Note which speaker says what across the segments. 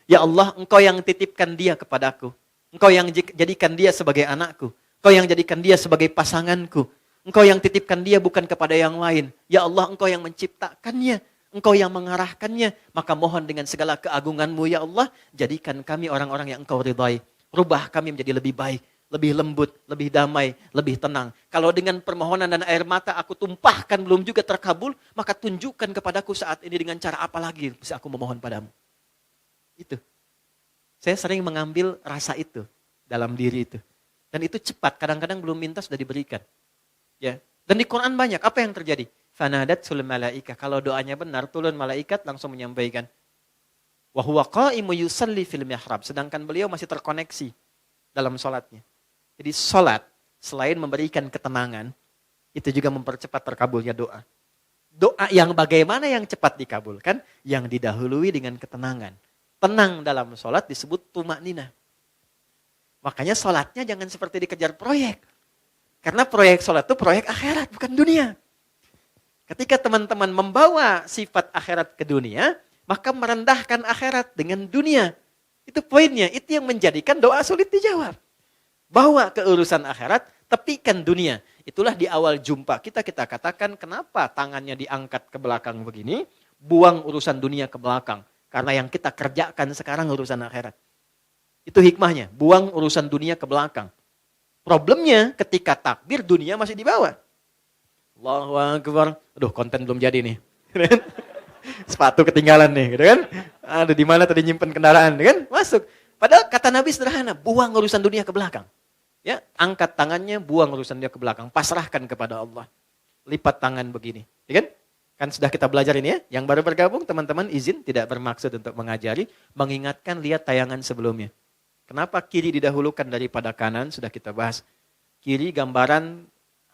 Speaker 1: Ya Allah, Engkau yang titipkan dia kepadaku. Engkau yang jadikan dia sebagai anakku. Engkau yang jadikan dia sebagai pasanganku. Engkau yang titipkan dia bukan kepada yang lain. Ya Allah, Engkau yang menciptakannya. Engkau yang mengarahkannya. Maka mohon dengan segala keagunganmu ya Allah, jadikan kami orang-orang yang Engkau ridhai. Rubah kami menjadi lebih baik, lebih lembut, lebih damai, lebih tenang. Kalau dengan permohonan dan air mata aku tumpahkan belum juga terkabul, maka tunjukkan kepadaku saat ini dengan cara apa lagi bisa aku memohon padamu. Itu. Saya sering mengambil rasa itu dalam diri itu. Dan itu cepat, kadang-kadang belum minta sudah diberikan. Ya. Dan di Quran banyak, apa yang terjadi? Fanadatul malaika, kalau doanya benar, turun malaikat langsung menyampaikan. Wa huwa qa'imu yusalli fil mihrab, sedangkan beliau masih terkoneksi dalam sholatnya. Jadi sholat, selain memberikan ketenangan, itu juga mempercepat terkabulnya doa. Doa yang bagaimana yang cepat dikabulkan? Yang didahului dengan ketenangan. Tenang dalam sholat disebut tumakninah. Makanya sholatnya jangan seperti dikejar proyek. Karena proyek sholat itu proyek akhirat, bukan dunia. Ketika teman-teman membawa sifat akhirat ke dunia, maka merendahkan akhirat dengan dunia. Itu poinnya, itu yang menjadikan doa sulit dijawab. Bawa ke urusan akhirat, tepikan dunia. Itulah di awal jumpa kita katakan kenapa tangannya diangkat ke belakang begini, buang urusan dunia ke belakang. Karena yang kita kerjakan sekarang urusan akhirat. Itu hikmahnya, buang urusan dunia ke belakang. Problemnya ketika takbir dunia masih di bawah. Allahu Akbar. Aduh, konten belum jadi nih. Sepatu ketinggalan nih, gitu kan? Aduh, di mana tadi nyimpen kendaraan, kan? Masuk. Padahal kata Nabi sederhana, buang urusan dunia ke belakang. Ya, angkat tangannya, buang urusan dunia ke belakang, pasrahkan kepada Allah. Lipat tangan begini, ya kan? Kan sudah kita belajar ini ya. Yang baru bergabung, teman-teman izin tidak bermaksud untuk mengajari, mengingatkan lihat tayangan sebelumnya. Kenapa kiri didahulukan daripada kanan? Sudah kita bahas. Kiri gambaran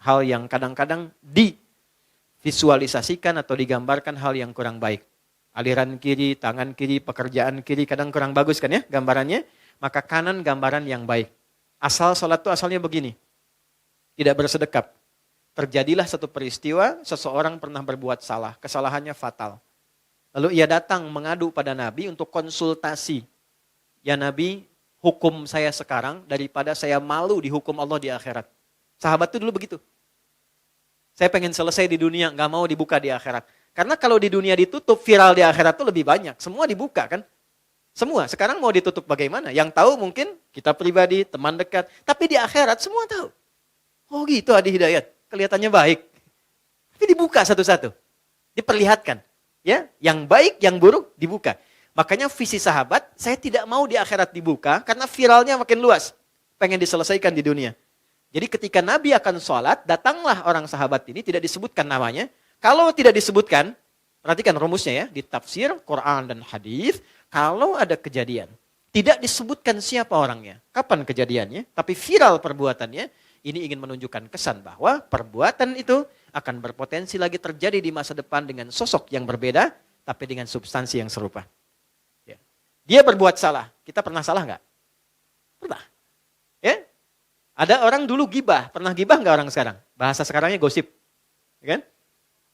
Speaker 1: hal yang kadang-kadang divisualisasikan atau digambarkan hal yang kurang baik. Aliran kiri, tangan kiri, pekerjaan kiri kadang kurang bagus kan ya gambarannya. Maka kanan gambaran yang baik. Asal sholat itu asalnya begini. Tidak bersedekap. Terjadilah satu peristiwa, seseorang pernah berbuat salah. Kesalahannya fatal. Lalu ia datang mengadu pada Nabi untuk konsultasi. Ya Nabi, hukum saya sekarang daripada saya malu dihukum Allah di akhirat. Sahabat itu dulu begitu. Saya pengen selesai di dunia, gak mau dibuka di akhirat. Karena kalau di dunia ditutup, viral di akhirat itu lebih banyak. Semua dibuka kan? Semua. Sekarang mau ditutup bagaimana? Yang tahu mungkin kita pribadi, teman dekat. Tapi di akhirat semua tahu. Oh gitu Adi Hidayat. Kelihatannya baik. Tapi dibuka satu-satu. Diperlihatkan. Ya, yang baik, yang buruk dibuka. Makanya visi sahabat, saya tidak mau di akhirat dibuka karena viralnya makin luas. Pengen diselesaikan di dunia. Jadi ketika Nabi akan sholat, datanglah orang sahabat ini, tidak disebutkan namanya. Kalau tidak disebutkan, perhatikan rumusnya ya, di tafsir, Quran dan hadis, kalau ada kejadian, tidak disebutkan siapa orangnya, kapan kejadiannya, tapi viral perbuatannya, ini ingin menunjukkan kesan bahwa perbuatan itu akan berpotensi lagi terjadi di masa depan dengan sosok yang berbeda, tapi dengan substansi yang serupa. Ya. Dia berbuat salah, kita pernah salah nggak? Pernah. Ya? Ada orang dulu gibah, pernah gibah nggak orang sekarang? Bahasa sekarangnya gosip, ya kan?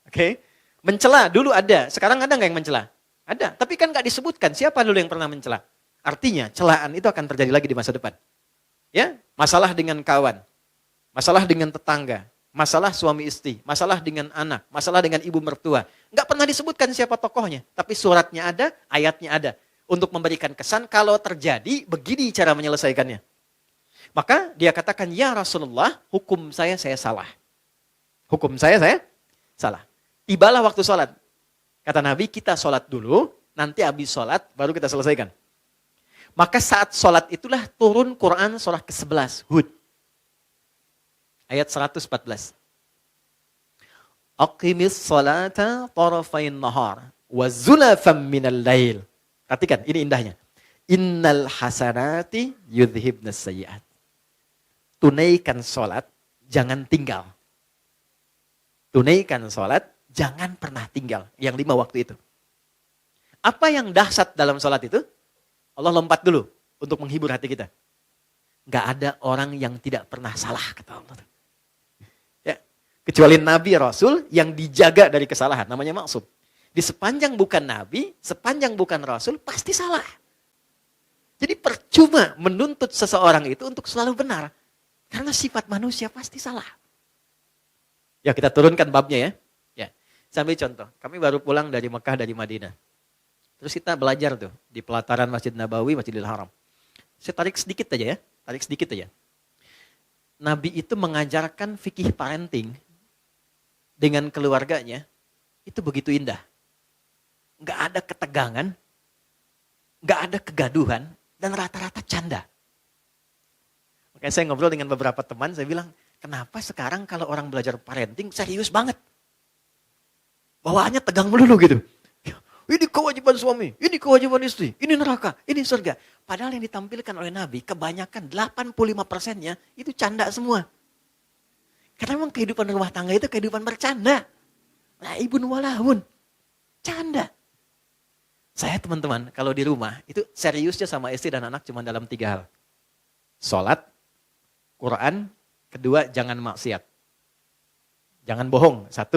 Speaker 1: Oke, mencela dulu ada, sekarang ada nggak yang mencela? Ada, tapi kan nggak disebutkan siapa dulu yang pernah mencela. Artinya celaan itu akan terjadi lagi di masa depan. Ya, masalah dengan kawan, masalah dengan tetangga, masalah suami istri, masalah dengan anak, masalah dengan ibu mertua. Nggak pernah disebutkan siapa tokohnya, tapi suratnya ada, ayatnya ada. Untuk memberikan kesan kalau terjadi, begini cara menyelesaikannya. Maka dia katakan, ya Rasulullah, hukum saya salah. Hukum saya salah. Tibalah waktu sholat. Kata Nabi, kita sholat dulu, nanti habis sholat, baru kita selesaikan. Maka saat sholat itulah turun Quran surah ke-11, Hud. Ayat 114. Aqimis sholata tarafain nahar, wa zulafam minal lail. Perhatikan, ini indahnya. Innal hasanati yudhibnas sayyi'at. Tunaikan sholat, jangan tinggal. Tunaikan sholat, jangan pernah tinggal. Yang 5 waktu itu. Apa yang dahsyat dalam sholat itu? Allah lompat dulu untuk menghibur hati kita. Gak ada orang yang tidak pernah salah, kata Allah. Ya, kecuali Nabi Rasul yang dijaga dari kesalahan, namanya maksum. Di sepanjang bukan Nabi, sepanjang bukan Rasul, pasti salah. Jadi percuma menuntut seseorang itu untuk selalu benar. Karena sifat manusia pasti salah. Ya kita turunkan babnya ya. Ya, saya ambil contoh. Kami baru pulang dari Mekah, dari Madinah. Terus kita belajar tuh di pelataran Masjid Nabawi, Masjidil Haram. Saya tarik sedikit aja ya, tarik sedikit aja. Nabi itu mengajarkan fikih parenting dengan keluarganya, itu begitu indah. Nggak ada ketegangan, nggak ada kegaduhan, dan rata-rata canda. Makanya saya ngobrol dengan beberapa teman, saya bilang, kenapa sekarang kalau orang belajar parenting serius banget? Bawaannya tegang melulu gitu. Ini kewajiban suami, ini kewajiban istri, ini neraka, ini surga. Padahal yang ditampilkan oleh Nabi, kebanyakan 85%-nya itu canda semua. Karena memang kehidupan rumah tangga itu kehidupan bercanda. Laibun walahun. Canda. Saya teman-teman, kalau di rumah, itu seriusnya sama istri dan anak cuma dalam 3 hal. Sholat, Quran, kedua jangan maksiat. Jangan bohong, 1.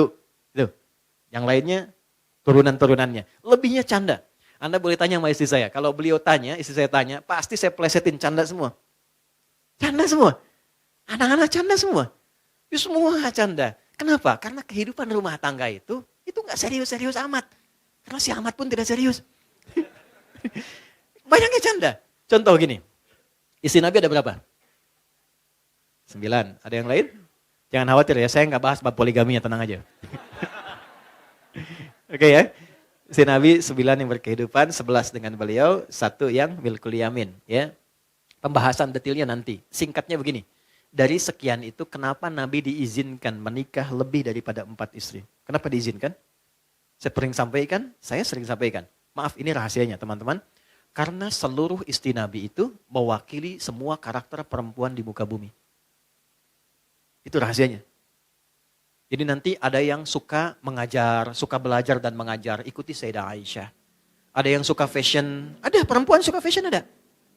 Speaker 1: Itu. Yang lainnya, turunan-turunannya. Lebihnya canda. Anda boleh tanya sama istri saya. Kalau beliau tanya, istri saya tanya, pasti saya plesetin canda semua. Canda semua. Anak-anak canda semua. Itu semua canda. Kenapa? Karena kehidupan rumah tangga itu gak serius-serius amat. Karena si amat pun tidak serius. Banyaknya canda. Contoh gini. Istri Nabi ada berapa? 9. Ada yang lain? Jangan khawatir ya, saya gak bahas bab poligaminya, tenang aja. Oke ya. Si Nabi 9 yang berkehidupan, 11 dengan beliau, 1 yang milkul yamin. Ya. Pembahasan detailnya nanti. Singkatnya begini. Dari sekian itu kenapa Nabi diizinkan menikah lebih daripada 4 istri? Kenapa diizinkan? Saya sering sampaikan. Maaf ini rahasianya teman-teman. Karena seluruh istri Nabi itu mewakili semua karakter perempuan di muka bumi. Itu rahasianya. Jadi nanti ada yang suka mengajar, suka belajar dan mengajar, ikuti Sayyidah Aisyah. Ada yang suka fashion, ada perempuan suka fashion ada.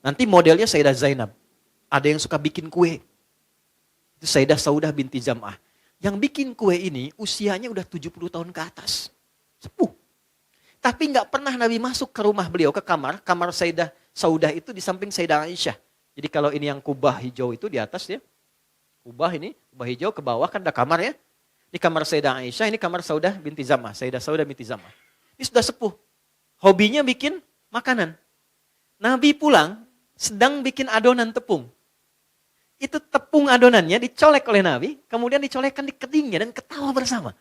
Speaker 1: Nanti modelnya Sayyidah Zainab. Ada yang suka bikin kue. Itu Sayyidah Saudah binti Zam'ah. Yang bikin kue ini usianya udah 70 tahun ke atas. Sepuh. Tapi gak pernah Nabi masuk ke rumah beliau, ke kamar Sayyidah Saudah itu di samping Sayyidah Aisyah. Jadi kalau ini yang kubah hijau itu di atas ya. Kubah hijau ke bawah kan ada kamar ya. Ini kamar Sayyidah Aisyah, ini kamar Saudah binti Zam'ah. Sayyidah Saudah binti Zam'ah. Ini sudah sepuh. Hobinya bikin makanan. Nabi pulang, sedang bikin adonan tepung. Itu tepung adonannya dicolek oleh Nabi, kemudian dicolekkan di kedingnya dan ketawa bersama.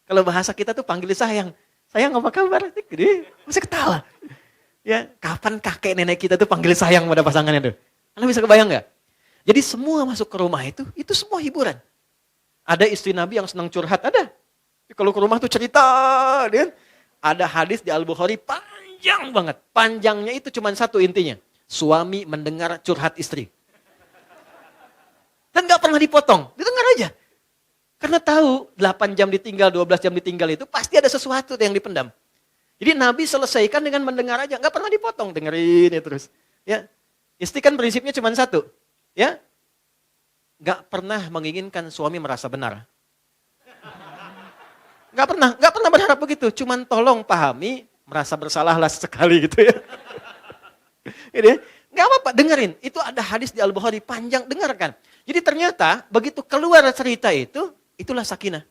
Speaker 1: Kalau bahasa kita tuh panggil sayang. Sayang apa kabar? Gede, masih ketawa. Ya, kapan kakek nenek kita tuh panggil sayang pada pasangannya tuh? Anda bisa kebayang nggak? Jadi semua masuk ke rumah itu semua hiburan. Ada istri Nabi yang senang curhat, ada. Kalau ke rumah tuh cerita, kan? Ada hadis di Al-Bukhari panjang banget. Panjangnya itu cuma satu intinya. Suami mendengar curhat istri. Dan gak pernah dipotong, didengar aja. Karena tahu 8 jam ditinggal, 12 jam ditinggal itu pasti ada sesuatu yang dipendam. Jadi Nabi selesaikan dengan mendengar aja, gak pernah dipotong, dengerin ya terus. Ya, istri kan prinsipnya cuma satu, ya, gak pernah menginginkan suami merasa benar. Gak pernah berharap begitu, cuman tolong pahami, merasa bersalahlah sekali gitu ya. Ini, gak apa-apa, dengerin. Itu ada hadis di Al-Bukhari panjang, dengarkan. Jadi ternyata begitu keluar cerita itu, itulah sakinah.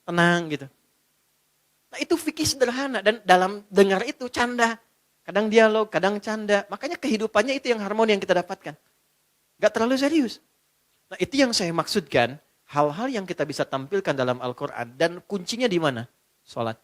Speaker 1: Tenang gitu. Nah itu fikih sederhana dan dalam dengar itu canda. Kadang dialog, kadang canda. Makanya kehidupannya itu yang harmoni yang kita dapatkan. Gak terlalu serius. Nah itu yang saya maksudkan, hal-hal yang kita bisa tampilkan dalam Al-Quran dan kuncinya di mana? Sholat.